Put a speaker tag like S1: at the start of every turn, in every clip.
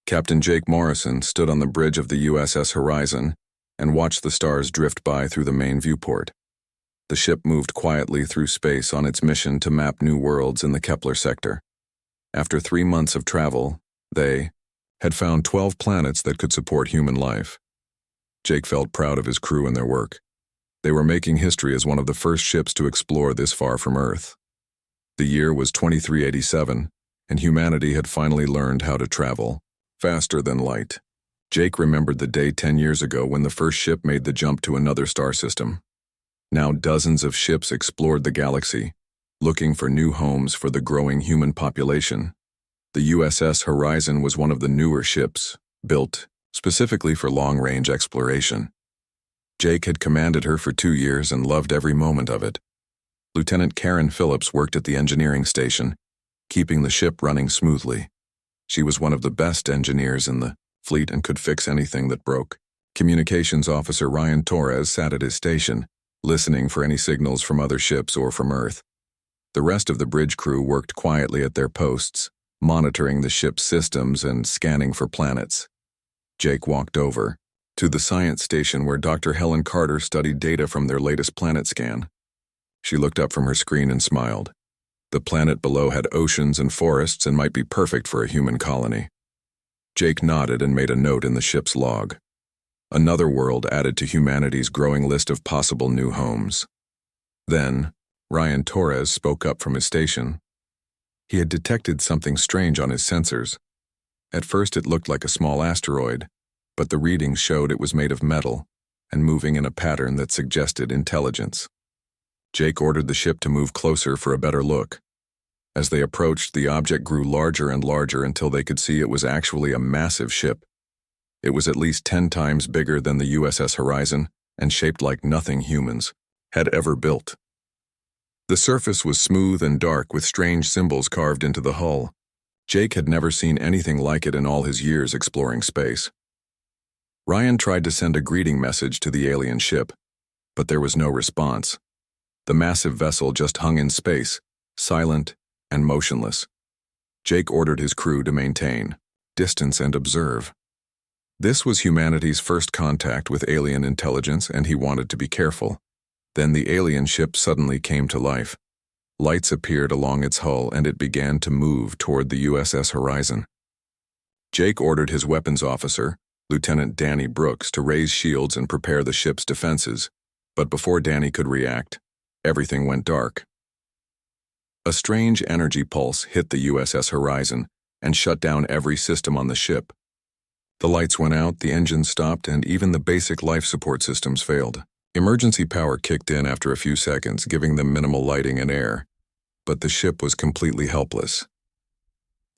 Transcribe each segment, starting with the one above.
S1: Captain Jake Morrison stood on the bridge of the USS Horizon and watched the stars drift by through the main viewport. The ship moved quietly through space on its mission to map new worlds in the Kepler sector. After 3 months of travel, they had found 12 planets that could support human life. Jake felt proud of his crew and their work. They were making history as one of the first ships to explore this far from Earth. The year was 2387, and humanity had finally learned how to travel faster than light. Jake remembered the day 10 years ago when the first ship made the jump to another star system. Now dozens of ships explored the galaxy, looking for new homes for the growing human population. The USS Horizon was one of the newer ships, built specifically for long-range exploration. Jake had commanded her for 2 years and loved every moment of it. Lieutenant Karen Phillips worked at the engineering station, keeping the ship running smoothly. She was one of the best engineers in the fleet and could fix anything that broke. Communications officer Ryan Torres sat at his station, listening for any signals from other ships or from Earth. The rest of the bridge crew worked quietly at their posts, monitoring the ship's systems and scanning for planets. Jake walked over to the science station where Dr. Helen Carter studied data from their latest planet scan. She looked up from her screen and smiled. The planet below had oceans and forests and might be perfect for a human colony. Jake nodded and made a note in the ship's log. Another world added to humanity's growing list of possible new homes. Then, Ryan Torres spoke up from his station. He had detected something strange on his sensors. At first it looked like a small asteroid, but the readings showed it was made of metal and moving in a pattern that suggested intelligence. Jake ordered the ship to move closer for a better look. As they approached, the object grew larger and larger until they could see it was actually a massive ship. It was at least 10 times bigger than the USS Horizon and shaped like nothing humans had ever built. The surface was smooth and dark with strange symbols carved into the hull. Jake had never seen anything like it in all his years exploring space. Ryan tried to send a greeting message to the alien ship, but there was no response. The massive vessel just hung in space, silent and motionless. Jake ordered his crew to maintain distance and observe. This was humanity's first contact with alien intelligence, and he wanted to be careful. Then the alien ship suddenly came to life. Lights appeared along its hull, and it began to move toward the USS Horizon. Jake ordered his weapons officer, Lieutenant Danny Brooks, to raise shields and prepare the ship's defenses, but before Danny could react, everything went dark. A strange energy pulse hit the USS Horizon and shut down every system on the ship. The lights went out, the engines stopped, and even the basic life support systems failed. Emergency power kicked in after a few seconds, giving them minimal lighting and air. But the ship was completely helpless.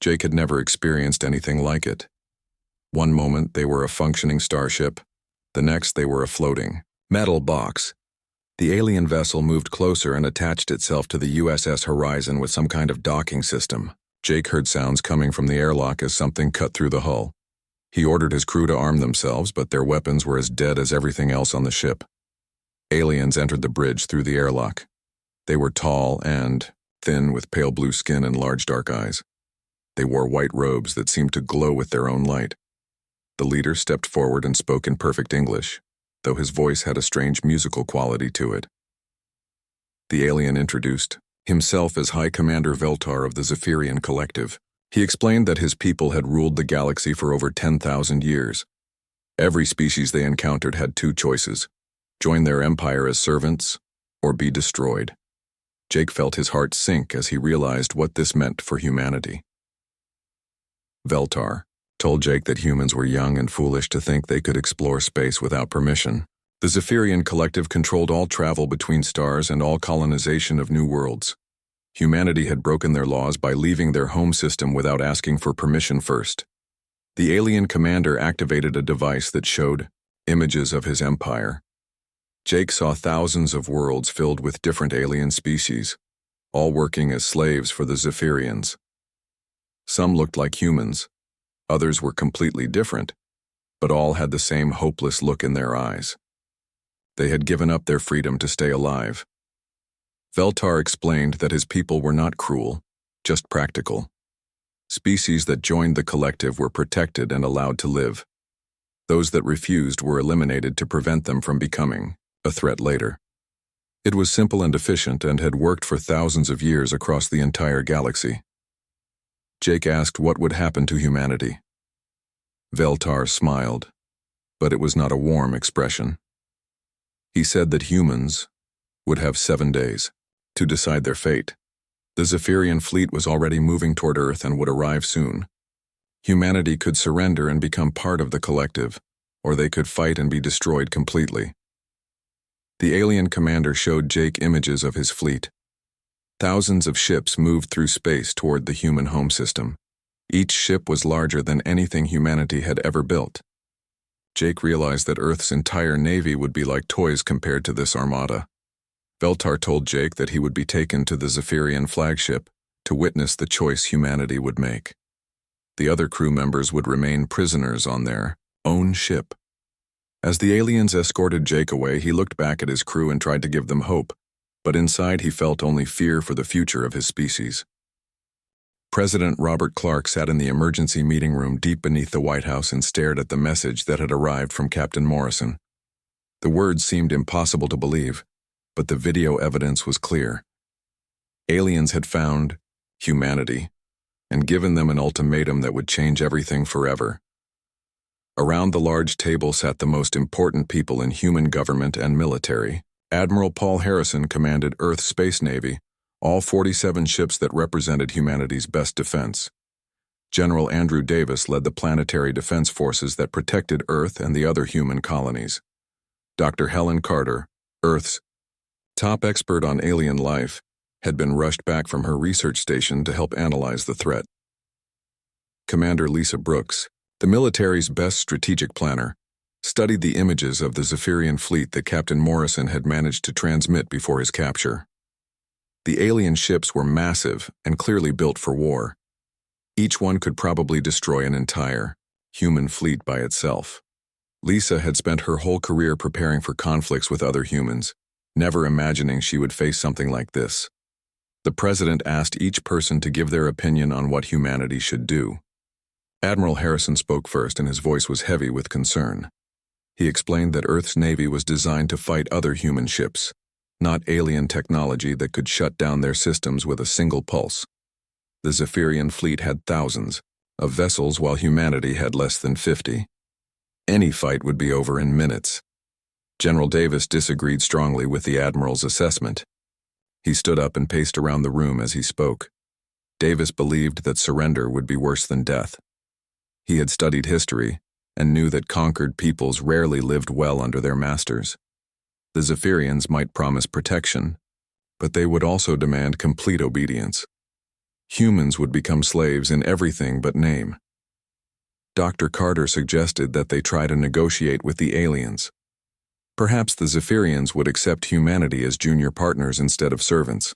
S1: Jake had never experienced anything like it. One moment they were a functioning starship, the next they were a floating metal box. The alien vessel moved closer and attached itself to the USS Horizon with some kind of docking system. Jake heard sounds coming from the airlock as something cut through the hull. He ordered his crew to arm themselves, but their weapons were as dead as everything else on the ship. Aliens entered the bridge through the airlock. They were tall and thin with pale blue skin and large dark eyes. They wore white robes that seemed to glow with their own light. The leader stepped forward and spoke in perfect English, though his voice had a strange musical quality to it. The alien introduced himself as High Commander Veltar of the Zephyrian Collective. He explained that his people had ruled the galaxy for over 10,000 years. Every species they encountered had 2 choices: join their empire as servants or be destroyed. Jake felt his heart sink as he realized what this meant for humanity. Veltar told Jake that humans were young and foolish to think they could explore space without permission. The Zephyrian Collective controlled all travel between stars and all colonization of new worlds. Humanity had broken their laws by leaving their home system without asking for permission first. The alien commander activated a device that showed images of his empire. Jake saw thousands of worlds filled with different alien species, all working as slaves for the Zephyrians. Some looked like humans, others were completely different, but all had the same hopeless look in their eyes. They had given up their freedom to stay alive. Veltar explained that his people were not cruel, just practical. Species that joined the collective were protected and allowed to live. Those that refused were eliminated to prevent them from becoming a threat later. It was simple and efficient and had worked for thousands of years across the entire galaxy. Jake asked what would happen to humanity. Veltar smiled, but it was not a warm expression. He said that humans would have 7 days to decide their fate. The Zephyrian fleet was already moving toward Earth and would arrive soon. Humanity could surrender and become part of the collective, or they could fight and be destroyed completely. The alien commander showed Jake images of his fleet. Thousands of ships moved through space toward the human home system. Each ship was larger than anything humanity had ever built. Jake realized that Earth's entire navy would be like toys compared to this armada. Veltar told Jake that he would be taken to the Zephyrian flagship to witness the choice humanity would make. The other crew members would remain prisoners on their own ship. As the aliens escorted Jake away, he looked back at his crew and tried to give them hope, but inside he felt only fear for the future of his species. President Robert Clark sat in the emergency meeting room deep beneath the White House and stared at the message that had arrived from Captain Morrison. The words seemed impossible to believe, but the video evidence was clear. Aliens had found humanity and given them an ultimatum that would change everything forever. Around the large table sat the most important people in human government and military. Admiral Paul Harrison commanded Earth's Space Navy, all 47 ships that represented humanity's best defense. General Andrew Davis led the planetary defense forces that protected Earth and the other human colonies. Dr. Helen Carter, Earth's top expert on alien life, had been rushed back from her research station to help analyze the threat. Commander Lisa Brooks, the military's best strategic planner, studied the images of the Zephyrian fleet that Captain Morrison had managed to transmit before his capture. The alien ships were massive and clearly built for war. Each one could probably destroy an entire human fleet by itself. Lisa had spent her whole career preparing for conflicts with other humans, never imagining she would face something like this. The president asked each person to give their opinion on what humanity should do. Admiral Harrison spoke first, and his voice was heavy with concern. He explained that Earth's Navy was designed to fight other human ships, not alien technology that could shut down their systems with a single pulse. The Zephyrian fleet had thousands of vessels while humanity had less than 50. Any fight would be over in minutes. General Davis disagreed strongly with the Admiral's assessment. He stood up and paced around the room as he spoke. Davis believed that surrender would be worse than death. He had studied history and knew that conquered peoples rarely lived well under their masters. The Zephyrians might promise protection, but they would also demand complete obedience. Humans would become slaves in everything but name. Dr. Carter suggested that they try to negotiate with the aliens. Perhaps the Zephyrians would accept humanity as junior partners instead of servants.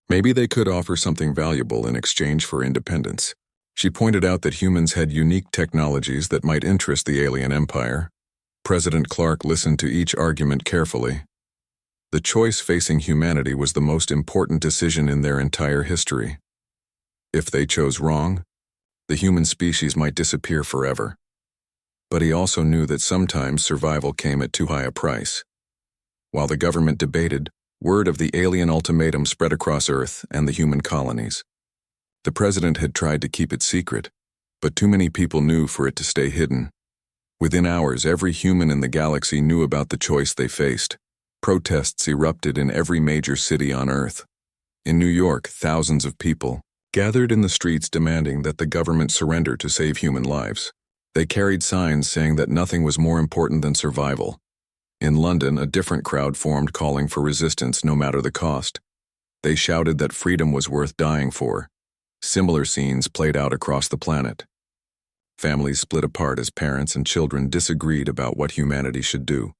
S1: Maybe they could offer something valuable in exchange for independence. She pointed out that humans had unique technologies that might interest the alien empire. President Clark listened to each argument carefully. The choice facing humanity was the most important decision in their entire history. If they chose wrong, the human species might disappear forever. But he also knew that sometimes survival came at too high a price. While the government debated, word of the alien ultimatum spread across Earth and the human colonies. The president had tried to keep it secret, but too many people knew for it to stay hidden. Within hours, every human in the galaxy knew about the choice they faced. Protests erupted in every major city on Earth. In New York, thousands of people gathered in the streets demanding that the government surrender to save human lives. They carried signs saying that nothing was more important than survival. In London, a different crowd formed calling for resistance no matter the cost. They shouted that freedom was worth dying for. Similar scenes played out across the planet. Families split apart as parents and children disagreed about what humanity should do.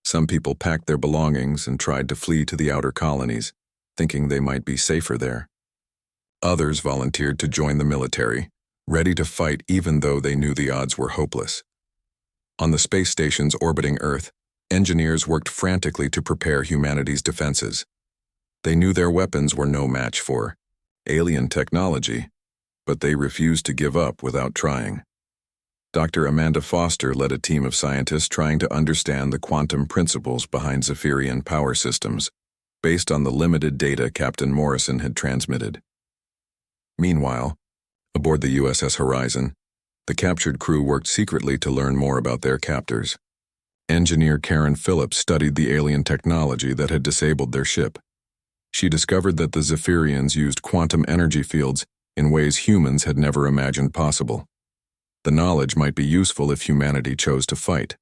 S1: Some people packed their belongings and tried to flee to the outer colonies, thinking they might be safer there. Others volunteered to join the military, ready to fight even though they knew the odds were hopeless. On the space stations orbiting Earth, engineers worked frantically to prepare humanity's defenses. They knew their weapons were no match for alien technology, but they refused to give up without trying. Dr. Amanda Foster led a team of scientists trying to understand the quantum principles behind Zephyrian power systems, based on the limited data Captain Morrison had transmitted. Meanwhile, aboard the USS Horizon, the captured crew worked secretly to learn more about their captors. Engineer Karen Phillips studied the alien technology that had disabled their ship. She discovered that the Zephyrians used quantum energy fields in ways humans had never imagined possible. The knowledge might be useful if humanity chose to fight.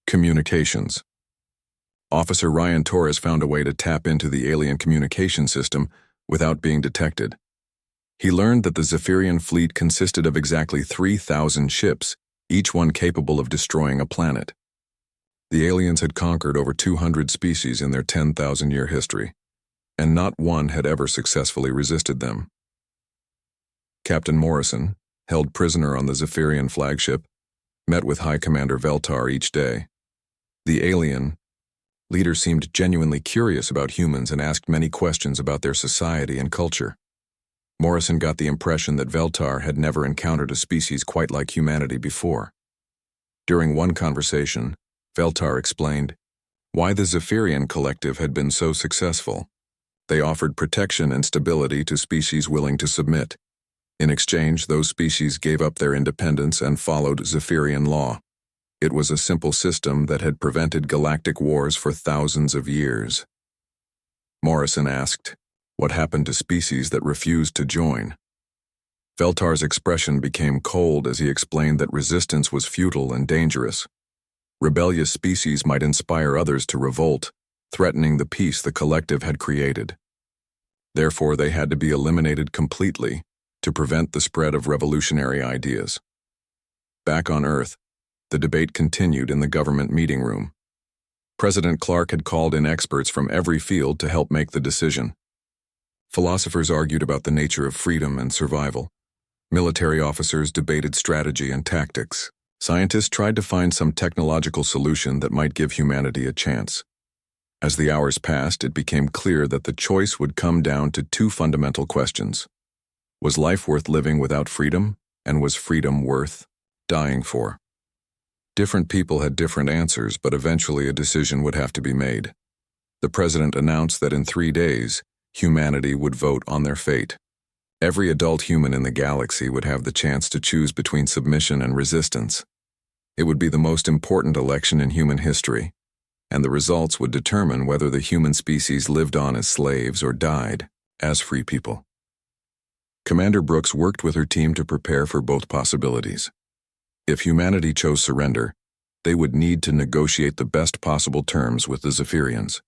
S1: Communications. Officer Ryan Torres found a way to tap into the alien communication system without being detected. He learned that the Zephyrian fleet consisted of exactly 3,000 ships, each one capable of destroying a planet. The aliens had conquered over 200 species in their 10,000-year history, and not one had ever successfully resisted them. Captain Morrison, held prisoner on the Zephyrian flagship, met with High Commander Veltar each day. The alien leader seemed genuinely curious about humans and asked many questions about their society and culture. Morrison got the impression that Veltar had never encountered a species quite like humanity before. During one conversation, Veltar explained why the Zephyrian collective had been so successful. They offered protection and stability to species willing to submit. In exchange, those species gave up their independence and followed Zephyrian law. It was a simple system that had prevented galactic wars for thousands of years. Morrison asked, what happened to species that refused to join? Veltar's expression became cold as he explained that resistance was futile and dangerous. Rebellious species might inspire others to revolt, threatening the peace the collective had created. Therefore, they had to be eliminated completely to prevent the spread of revolutionary ideas. Back on Earth, the debate continued in the government meeting room. President Clark had called in experts from every field to help make the decision. Philosophers argued about the nature of freedom and survival. Military officers debated strategy and tactics. Scientists tried to find some technological solution that might give humanity a chance. As the hours passed, it became clear that the choice would come down to two fundamental questions. Was life worth living without freedom, and was freedom worth dying for? Different people had different answers, but eventually a decision would have to be made. The president announced that in 3 days, humanity would vote on their fate. Every adult human in the galaxy would have the chance to choose between submission and resistance. It would be the most important election in human history, and the results would determine whether the human species lived on as slaves or died as free people. Commander Brooks worked with her team to prepare for both possibilities. If humanity chose surrender, they would need to negotiate the best possible terms with the Zephyrians.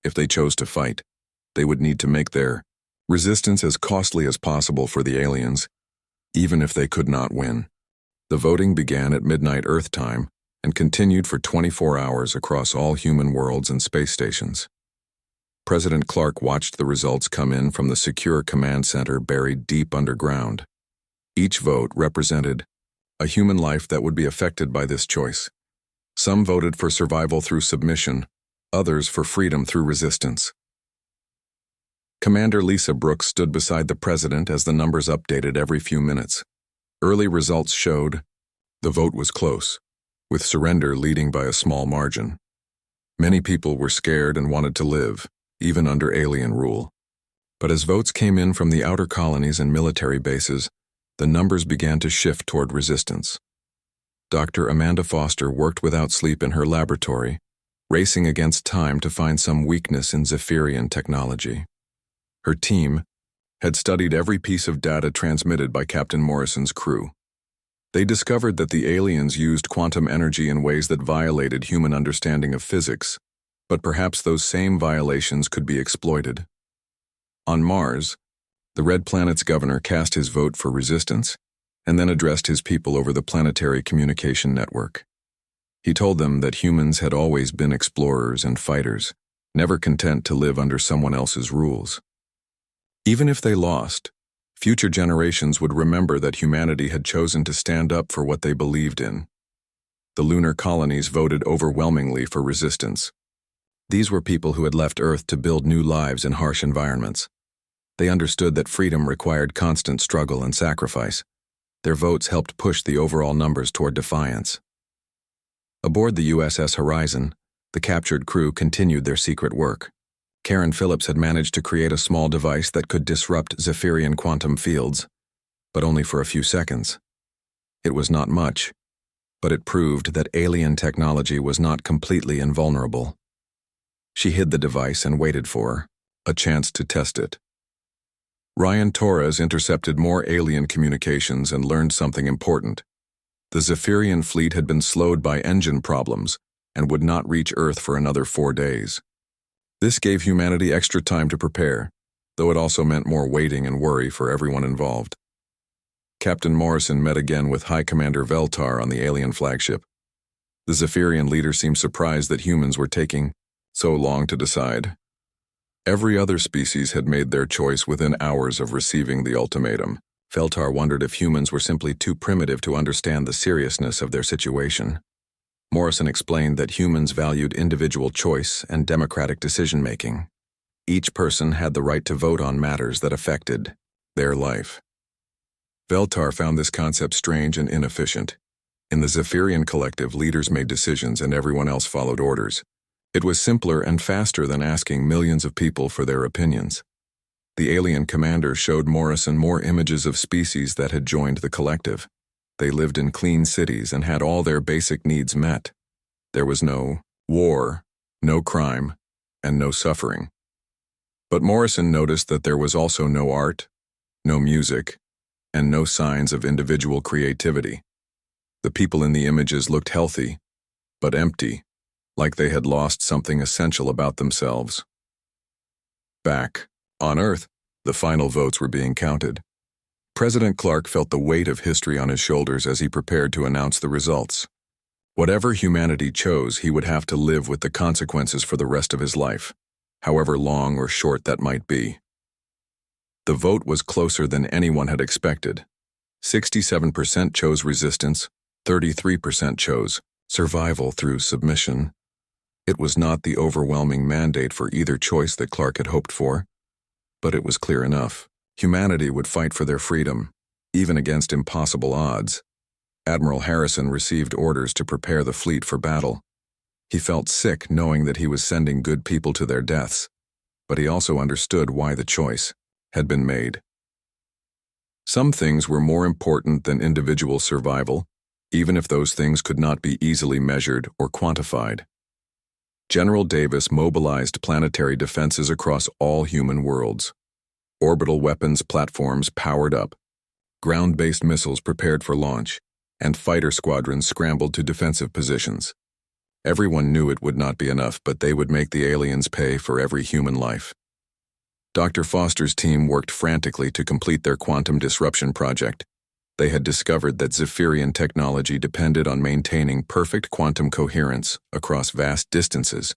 S1: If they chose to fight, they would need to make their resistance as costly as possible for the aliens, even if they could not win. The voting began at midnight Earth time and continued for 24 hours across all human worlds and space stations. President Clark watched the results come in from the secure command center buried deep underground. Each vote represented a human life that would be affected by this choice. Some voted for survival through submission, others for freedom through resistance. Commander Lisa Brooks stood beside the president as the numbers updated every few minutes. Early results showed the vote was close, with surrender leading by a small margin. Many people were scared and wanted to live, even under alien rule. But as votes came in from the outer colonies and military bases, the numbers began to shift toward resistance. Dr. Amanda Foster worked without sleep in her laboratory, racing against time to find some weakness in Zephyrian technology. Her team had studied every piece of data transmitted by Captain Morrison's crew. They discovered that the aliens used quantum energy in ways that violated human understanding of physics, but perhaps those same violations could be exploited. On Mars, the Red Planet's governor cast his vote for resistance and then addressed his people over the planetary communication network. He told them that humans had always been explorers and fighters, never content to live under someone else's rules. Even if they lost, future generations would remember that humanity had chosen to stand up for what they believed in. The lunar colonies voted overwhelmingly for resistance. These were people who had left Earth to build new lives in harsh environments. They understood that freedom required constant struggle and sacrifice. Their votes helped push the overall numbers toward defiance. Aboard the USS Horizon, the captured crew continued their secret work. Karen Phillips had managed to create a small device that could disrupt Zephyrian quantum fields, but only for a few seconds. It was not much, but it proved that alien technology was not completely invulnerable. She hid the device and waited for a chance to test it. Ryan Torres intercepted more alien communications and learned something important. The Zephyrian fleet had been slowed by engine problems and would not reach Earth for another 4 days. This gave humanity extra time to prepare, though it also meant more waiting and worry for everyone involved. Captain Morrison met again with High Commander Veltar on the alien flagship. The Zephyrian leader seemed surprised that humans were taking so long to decide. Every other species had made their choice within hours of receiving the ultimatum. Veltar wondered if humans were simply too primitive to understand the seriousness of their situation. Morrison explained that humans valued individual choice and democratic decision-making. Each person had the right to vote on matters that affected their life. Veltar found this concept strange and inefficient. In the Zephyrian collective, leaders made decisions and everyone else followed orders. It was simpler and faster than asking millions of people for their opinions. The alien commander showed Morrison more images of species that had joined the collective. They lived in clean cities and had all their basic needs met. There was no war, no crime, and no suffering. But Morrison noticed that there was also no art, no music, and no signs of individual creativity. The people in the images looked healthy, but empty, like they had lost something essential about themselves. Back on Earth, the final votes were being counted. President Clark felt the weight of history on his shoulders as he prepared to announce the results. Whatever humanity chose, he would have to live with the consequences for the rest of his life, however long or short that might be. The vote was closer than anyone had expected. 67% chose resistance, 33% chose survival through submission. It was not the overwhelming mandate for either choice that Clark had hoped for, but it was clear enough. Humanity would fight for their freedom, even against impossible odds. Admiral Harrison received orders to prepare the fleet for battle. He felt sick knowing that he was sending good people to their deaths, but he also understood why the choice had been made. Some things were more important than individual survival, even if those things could not be easily measured or quantified. General Davis mobilized planetary defenses across all human worlds. Orbital weapons platforms powered up, ground-based missiles prepared for launch, and fighter squadrons scrambled to defensive positions. Everyone knew it would not be enough, but they would make the aliens pay for every human life. Dr. Foster's team worked frantically to complete their quantum disruption project. They had discovered that Zephyrian technology depended on maintaining perfect quantum coherence across vast distances.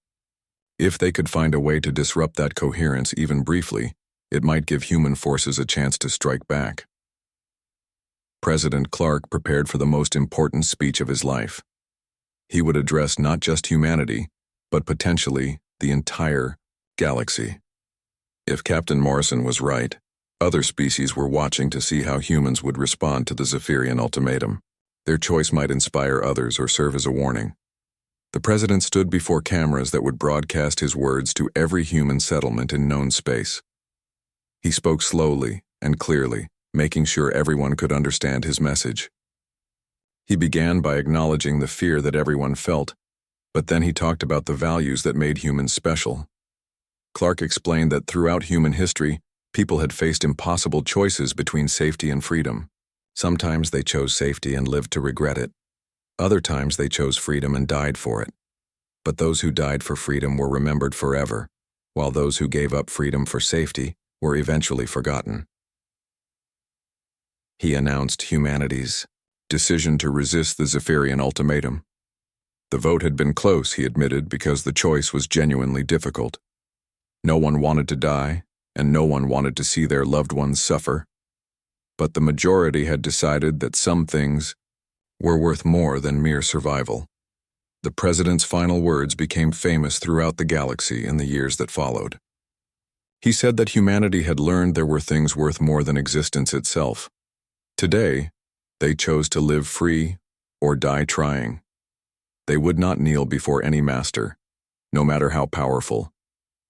S1: If they could find a way to disrupt that coherence even briefly, it might give human forces a chance to strike back. President Clark prepared for the most important speech of his life. He would address not just humanity, but potentially the entire galaxy. If Captain Morrison was right, other species were watching to see how humans would respond to the Zephyrian ultimatum. Their choice might inspire others or serve as a warning. The president stood before cameras that would broadcast his words to every human settlement in known space. He spoke slowly and clearly, making sure everyone could understand his message. He began by acknowledging the fear that everyone felt, but then he talked about the values that made humans special. Clark explained that throughout human history, people had faced impossible choices between safety and freedom. Sometimes they chose safety and lived to regret it. Other times they chose freedom and died for it. But those who died for freedom were remembered forever, while those who gave up freedom for safety were eventually forgotten. He announced humanity's decision to resist the Zephyrian ultimatum. The vote had been close, he admitted, because the choice was genuinely difficult. No one wanted to die, and no one wanted to see their loved ones suffer. But the majority had decided that some things were worth more than mere survival. The president's final words became famous throughout the galaxy in the years that followed. He said that humanity had learned there were things worth more than existence itself. Today, they chose to live free or die trying. They would not kneel before any master, no matter how powerful,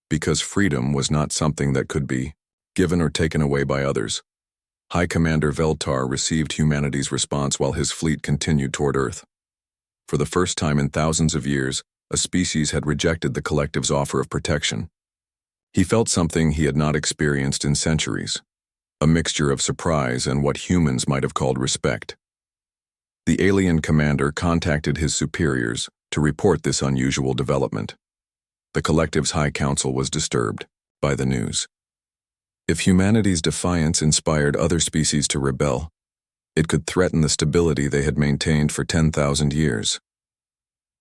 S1: because freedom was not something that could be given or taken away by others. High Commander Veltar received humanity's response while his fleet continued toward Earth. For the first time in thousands of years, a species had rejected the collective's offer of protection. He felt something he had not experienced in centuries, a mixture of surprise and what humans might have called respect. The alien commander contacted his superiors to report this unusual development. The collective's High Council was disturbed by the news. If humanity's defiance inspired other species to rebel, it could threaten the stability they had maintained for 10,000 years.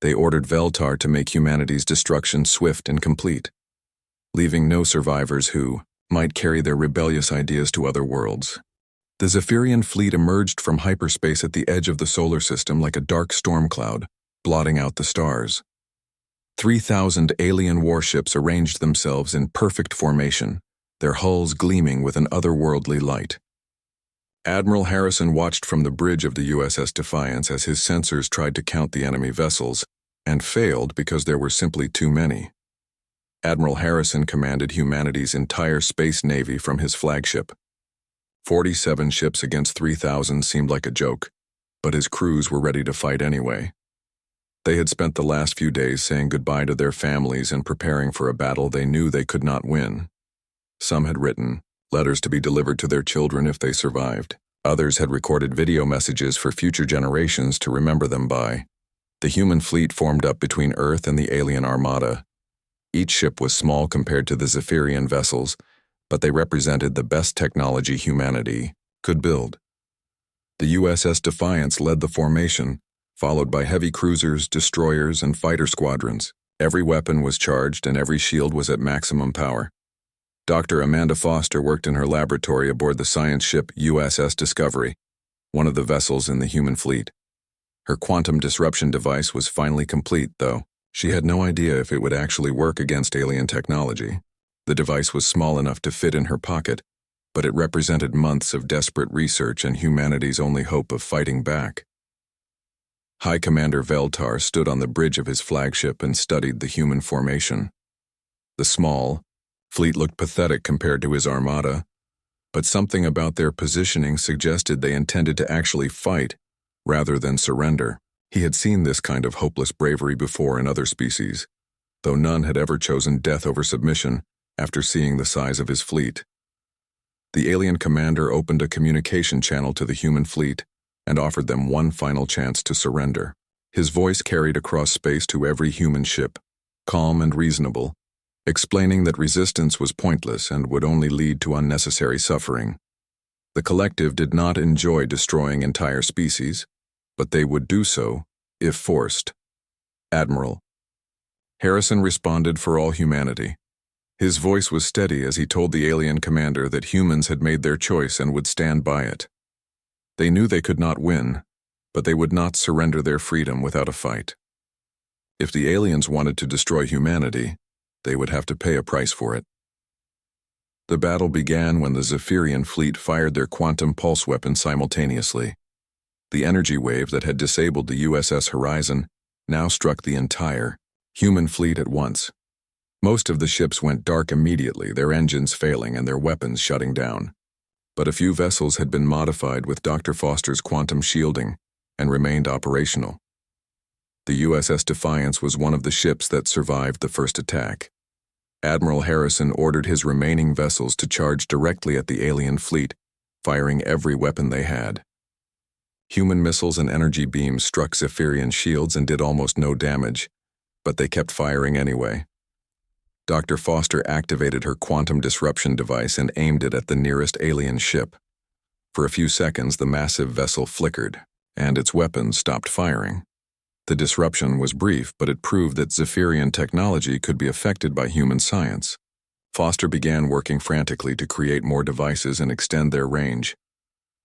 S1: They ordered Veltar to make humanity's destruction swift and complete, leaving no survivors who might carry their rebellious ideas to other worlds. The Zephyrian fleet emerged from hyperspace at the edge of the solar system like a dark storm cloud, blotting out the stars. 3,000 alien warships arranged themselves in perfect formation, their hulls gleaming with an otherworldly light. Admiral Harrison watched from the bridge of the USS Defiance as his sensors tried to count the enemy vessels, and failed because there were simply too many. Admiral Harrison commanded humanity's entire space navy from his flagship. 47 ships against 3,000 seemed like a joke, but his crews were ready to fight anyway. They had spent the last few days saying goodbye to their families and preparing for a battle they knew they could not win. Some had written letters to be delivered to their children if they survived. Others had recorded video messages for future generations to remember them by. The human fleet formed up between Earth and the alien armada. Each ship was small compared to the Zephyrian vessels, but they represented the best technology humanity could build. The USS Defiance led the formation, followed by heavy cruisers, destroyers, and fighter squadrons. Every weapon was charged and every shield was at maximum power. Dr. Amanda Foster worked in her laboratory aboard the science ship USS Discovery, one of the vessels in the human fleet. Her quantum disruption device was finally complete, though. She had no idea if it would actually work against alien technology. The device was small enough to fit in her pocket, but it represented months of desperate research and humanity's only hope of fighting back. High Commander Veltar stood on the bridge of his flagship and studied the human formation. The small fleet looked pathetic compared to his armada, but something about their positioning suggested they intended to actually fight rather than surrender. He had seen this kind of hopeless bravery before in other species, though none had ever chosen death over submission after seeing the size of his fleet. The alien commander opened a communication channel to the human fleet and offered them one final chance to surrender. His voice carried across space to every human ship, calm and reasonable, explaining that resistance was pointless and would only lead to unnecessary suffering. The collective did not enjoy destroying entire species, but they would do so if forced. Admiral. Harrison responded for all humanity. His voice was steady as he told the alien commander that humans had made their choice and would stand by it. They knew they could not win, but they would not surrender their freedom without a fight. If the aliens wanted to destroy humanity, they would have to pay a price for it. The battle began when the Zephyrian fleet fired their quantum pulse weapons simultaneously. The energy wave that had disabled the USS Horizon now struck the entire human fleet at once. Most of the ships went dark immediately, their engines failing and their weapons shutting down. But a few vessels had been modified with Dr. Foster's quantum shielding and remained operational. The USS Defiance was one of the ships that survived the first attack. Admiral Harrison ordered his remaining vessels to charge directly at the alien fleet, firing every weapon they had. Human missiles and energy beams struck Zephyrian shields and did almost no damage, but they kept firing anyway. Dr. Foster activated her quantum disruption device and aimed it at the nearest alien ship. For a few seconds, the massive vessel flickered, and its weapons stopped firing. The disruption was brief, but it proved that Zephyrian technology could be affected by human science. Foster began working frantically to create more devices and extend their range.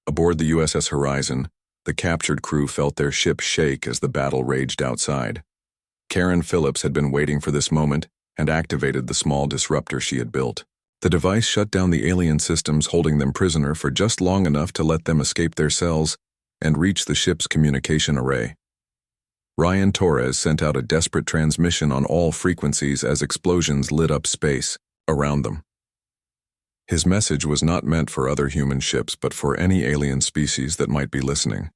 S1: Aboard the USS Horizon, the captured crew felt their ship shake as the battle raged outside. Karen Phillips had been waiting for this moment and activated the small disruptor she had built. The device shut down the alien systems holding them prisoner for just long enough to let them escape their cells and reach the ship's communication array. Ryan Torres sent out a desperate transmission on all frequencies as explosions lit up space around them. His message was not meant for other human ships but for any alien species that might be listening.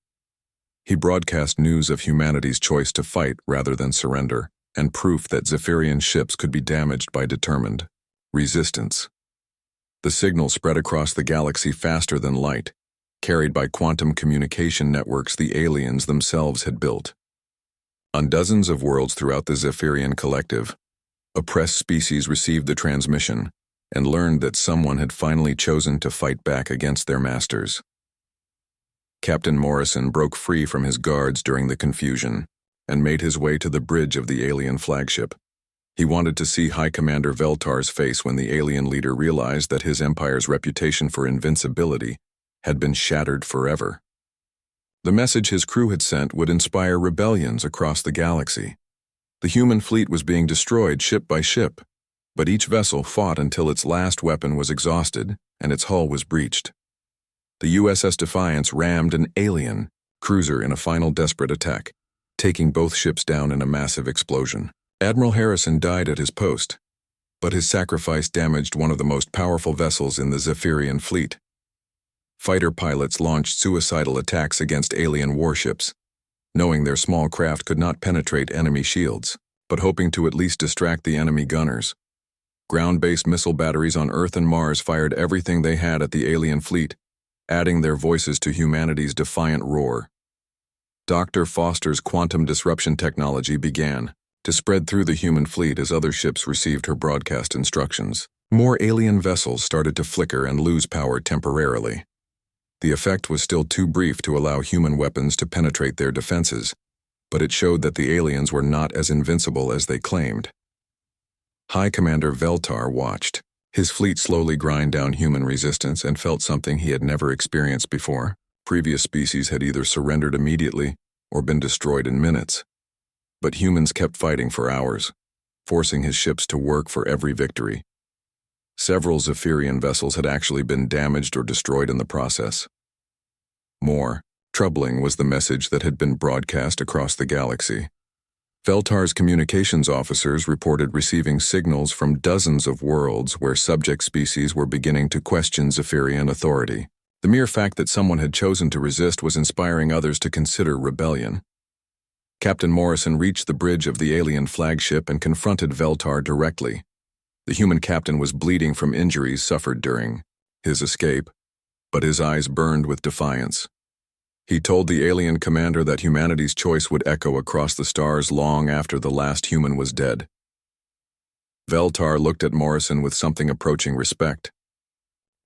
S1: He broadcast news of humanity's choice to fight rather than surrender, and proof that Zephyrian ships could be damaged by determined resistance. The signal spread across the galaxy faster than light, carried by quantum communication networks the aliens themselves had built. On dozens of worlds throughout the Zephyrian collective, oppressed species received the transmission and learned that someone had finally chosen to fight back against their masters. Captain Morrison broke free from his guards during the confusion and made his way to the bridge of the alien flagship. He wanted to see High Commander Veltar's face when the alien leader realized that his empire's reputation for invincibility had been shattered forever. The message his crew had sent would inspire rebellions across the galaxy. The human fleet was being destroyed ship by ship, but each vessel fought until its last weapon was exhausted and its hull was breached. The USS Defiance rammed an alien cruiser in a final desperate attack, taking both ships down in a massive explosion. Admiral Harrison died at his post, but his sacrifice damaged one of the most powerful vessels in the Zephyrian fleet. Fighter pilots launched suicidal attacks against alien warships, knowing their small craft could not penetrate enemy shields, but hoping to at least distract the enemy gunners. Ground-based missile batteries on Earth and Mars fired everything they had at the alien fleet, adding their voices to humanity's defiant roar. Dr. Foster's quantum disruption technology began to spread through the human fleet as other ships received her broadcast instructions. More alien vessels started to flicker and lose power temporarily. The effect was still too brief to allow human weapons to penetrate their defenses, but it showed that the aliens were not as invincible as they claimed. High Commander Veltar watched his fleet slowly grind down human resistance and felt something he had never experienced before. Previous species had either surrendered immediately or been destroyed in minutes. But humans kept fighting for hours, forcing his ships to work for every victory. Several Zephyrian vessels had actually been damaged or destroyed in the process. More troubling was the message that had been broadcast across the galaxy. Veltar's communications officers reported receiving signals from dozens of worlds where subject species were beginning to question Zephyrian authority. The mere fact that someone had chosen to resist was inspiring others to consider rebellion. Captain Morrison reached the bridge of the alien flagship and confronted Veltar directly. The human captain was bleeding from injuries suffered during his escape, but his eyes burned with defiance. He told the alien commander that humanity's choice would echo across the stars long after the last human was dead. Veltar looked at Morrison with something approaching respect.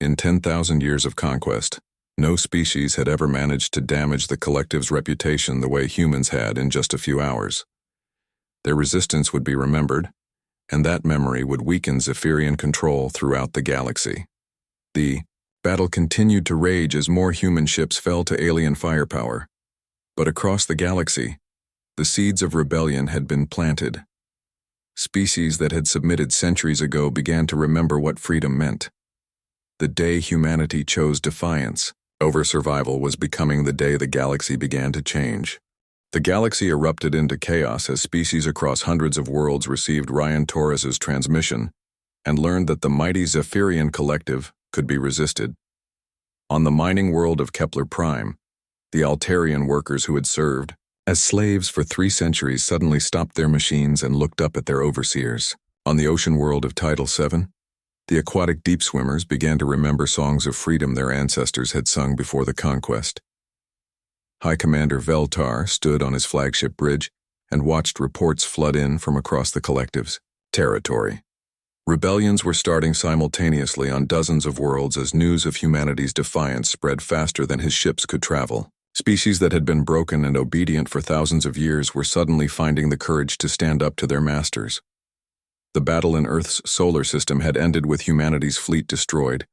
S1: In 10,000 years of conquest, no species had ever managed to damage the collective's reputation the way humans had in just a few hours. Their resistance would be remembered, and that memory would weaken Zephyrian control throughout the galaxy. The battle continued to rage as more human ships fell to alien firepower. But across the galaxy, the seeds of rebellion had been planted. Species that had submitted centuries ago began to remember what freedom meant. The day humanity chose defiance over survival was becoming the day the galaxy began to change. The galaxy erupted into chaos as species across hundreds of worlds received Ryan Torres's transmission and learned that the mighty Zephyrian collective could be resisted. On the mining world of Kepler Prime, the Altarian workers who had served as slaves for 3 centuries suddenly stopped their machines and looked up at their overseers. On the ocean world of Tidal 7, the aquatic deep swimmers began to remember songs of freedom their ancestors had sung before the conquest. High Commander Veltar stood on his flagship bridge and watched reports flood in from across the collective's territory. Rebellions were starting simultaneously on dozens of worlds as news of humanity's defiance spread faster than his ships could travel. Species that had been broken and obedient for thousands of years were suddenly finding the courage to stand up to their masters. The battle in Earth's solar system had ended with humanity's fleet destroyed,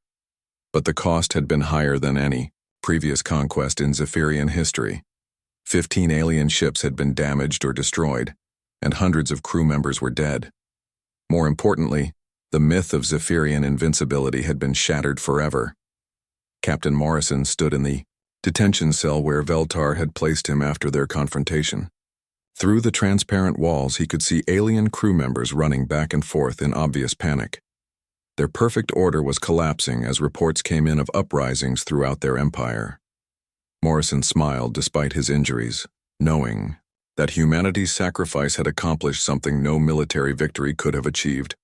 S1: but the cost had been higher than any previous conquest in Zephyrian history. 15 alien ships had been damaged or destroyed, and hundreds of crew members were dead. More importantly, The myth of Zephyrian invincibility had been shattered forever. Captain Morrison stood in the detention cell where Veltar had placed him after their confrontation. Through the transparent walls, he could see alien crew members running back and forth in obvious panic. Their perfect order was collapsing as reports came in of uprisings throughout their empire. Morrison smiled despite his injuries, knowing that humanity's sacrifice had accomplished something no military victory could have achieved.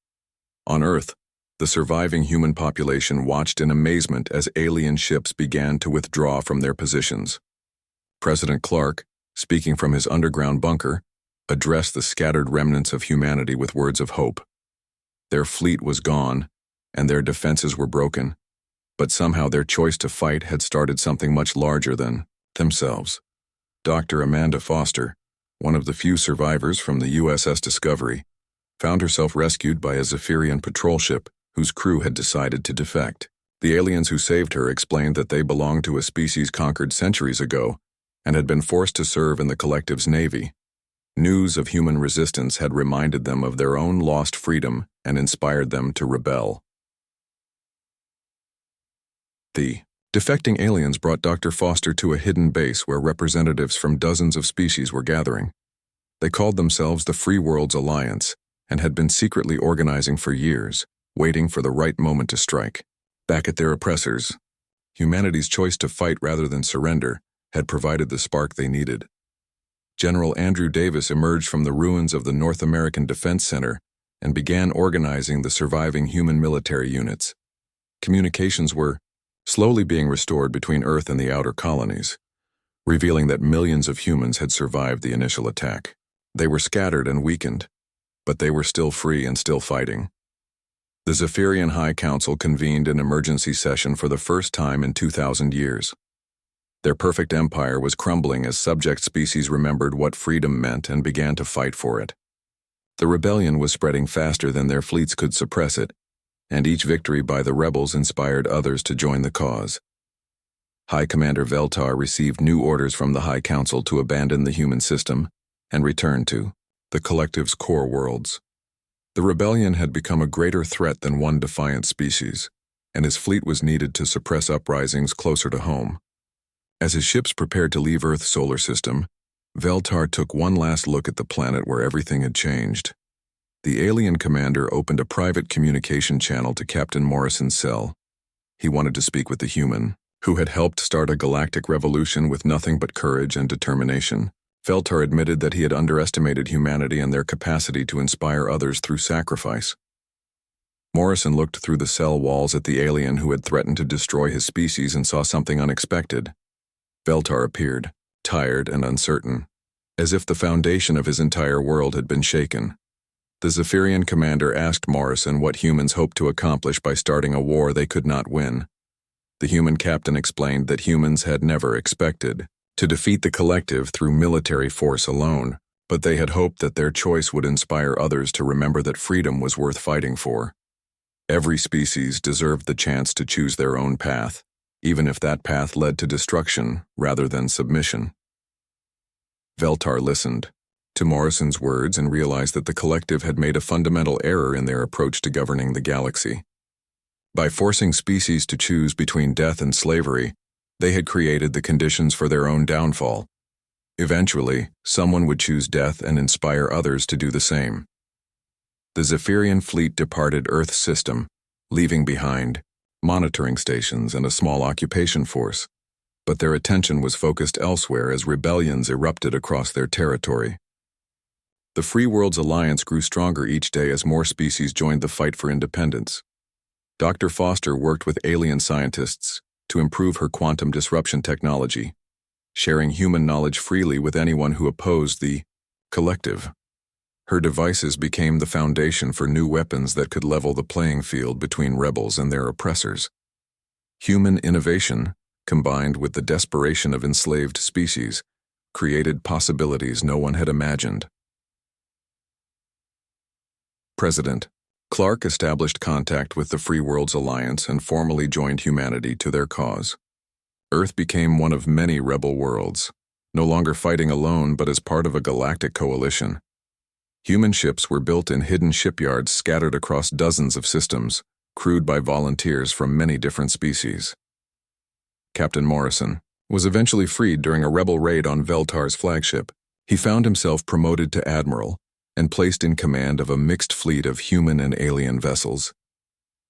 S1: On Earth, the surviving human population watched in amazement as alien ships began to withdraw from their positions. President Clark, speaking from his underground bunker, addressed the scattered remnants of humanity with words of hope. Their fleet was gone, and their defenses were broken, but somehow their choice to fight had started something much larger than themselves. Dr. Amanda Foster, one of the few survivors from the USS Discovery, found herself rescued by a Zephyrian patrol ship whose crew had decided to defect. The aliens who saved her explained that they belonged to a species conquered centuries ago and had been forced to serve in the collective's navy. News of human resistance had reminded them of their own lost freedom and inspired them to rebel. The defecting aliens brought Dr. Foster to a hidden base where representatives from dozens of species were gathering. They called themselves the Free Worlds Alliance and had been secretly organizing for years, waiting for the right moment to strike. Back at their oppressors, humanity's choice to fight rather than surrender had provided the spark they needed. General Andrew Davis emerged from the ruins of the North American Defense Center and began organizing the surviving human military units. Communications were slowly being restored between Earth and the outer colonies, revealing that millions of humans had survived the initial attack. They were scattered and weakened, but they were still free and still fighting. The Zephyrian High Council convened an emergency session for the first time in 2,000 years. Their perfect empire was crumbling as subject species remembered what freedom meant and began to fight for it. The rebellion was spreading faster than their fleets could suppress it, and each victory by the rebels inspired others to join the cause. High Commander Veltar received new orders from the High Council to abandon the human system and return to the collective's core worlds. The rebellion had become a greater threat than one defiant species, and his fleet was needed to suppress uprisings closer to home. As his ships prepared to leave Earth's solar system, Veltar took one last look at the planet where everything had changed. The alien commander opened a private communication channel to Captain Morrison's cell. He wanted to speak with the human, who had helped start a galactic revolution with nothing but courage and determination. Veltar admitted that he had underestimated humanity and their capacity to inspire others through sacrifice. Morrison looked through the cell walls at the alien who had threatened to destroy his species and saw something unexpected. Veltar appeared, tired and uncertain, as if the foundation of his entire world had been shaken. The Zephyrian commander asked Morrison what humans hoped to accomplish by starting a war they could not win. The human captain explained that humans had never expected to defeat the collective through military force alone, but they had hoped that their choice would inspire others to remember that freedom was worth fighting for. Every species deserved the chance to choose their own path, even if that path led to destruction rather than submission. Veltar listened to Morrison's words and realized that the collective had made a fundamental error in their approach to governing the galaxy. By forcing species to choose between death and slavery, they had created the conditions for their own downfall. Eventually, someone would choose death and inspire others to do the same. The Zephyrian fleet departed Earth's system, leaving behind monitoring stations and a small occupation force, but their attention was focused elsewhere as rebellions erupted across their territory. The Free Worlds Alliance grew stronger each day as more species joined the fight for independence. Dr. Foster worked with alien scientists to improve her quantum disruption technology, sharing human knowledge freely with anyone who opposed the collective. Her devices became the foundation for new weapons that could level the playing field between rebels and their oppressors. Human innovation, combined with the desperation of enslaved species, created possibilities no one had imagined. President Clark established contact with the Free Worlds Alliance and formally joined humanity to their cause. Earth became one of many rebel worlds, no longer fighting alone but as part of a galactic coalition. Human ships were built in hidden shipyards scattered across dozens of systems, crewed by volunteers from many different species. Captain Morrison was eventually freed during a rebel raid on Veltar's flagship. He found himself promoted to admiral and placed in command of a mixed fleet of human and alien vessels.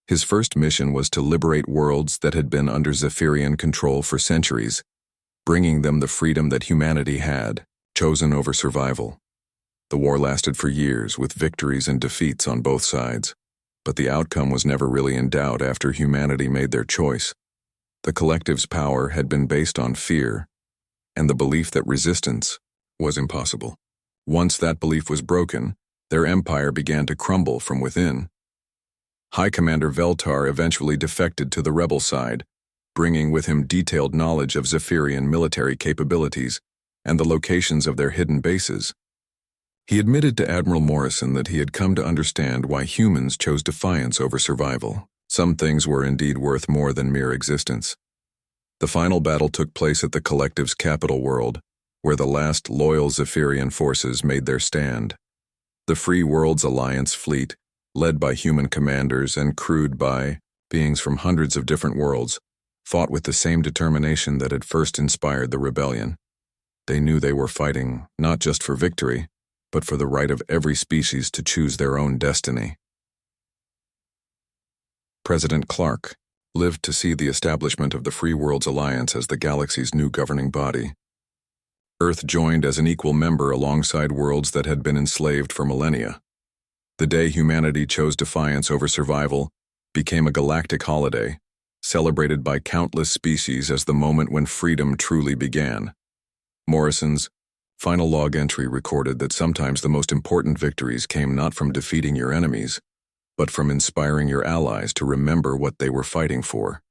S1: His first mission was to liberate worlds that had been under Zephyrian control for centuries, bringing them the freedom that humanity had chosen over survival. The war lasted for years, with victories and defeats on both sides, but the outcome was never really in doubt after humanity made their choice. The collective's power had been based on fear and the belief that resistance was impossible. Once that belief was broken, their empire began to crumble from within. High Commander Veltar eventually defected to the rebel side, bringing with him detailed knowledge of Zephyrian military capabilities and the locations of their hidden bases. He admitted to Admiral Morrison that he had come to understand why humans chose defiance over survival. Some things were indeed worth more than mere existence. The final battle took place at the Collective's capital world, where the last loyal Zephyrian forces made their stand. The Free Worlds Alliance fleet, led by human commanders and crewed by beings from hundreds of different worlds, fought with the same determination that had first inspired the rebellion. They knew they were fighting not just for victory, but for the right of every species to choose their own destiny. President Clark lived to see the establishment of the Free Worlds Alliance as the galaxy's new governing body. Earth joined as an equal member alongside worlds that had been enslaved for millennia. The day humanity chose defiance over survival became a galactic holiday, celebrated by countless species as the moment when freedom truly began. Morrison's final log entry recorded that sometimes the most important victories came not from defeating your enemies, but from inspiring your allies to remember what they were fighting for.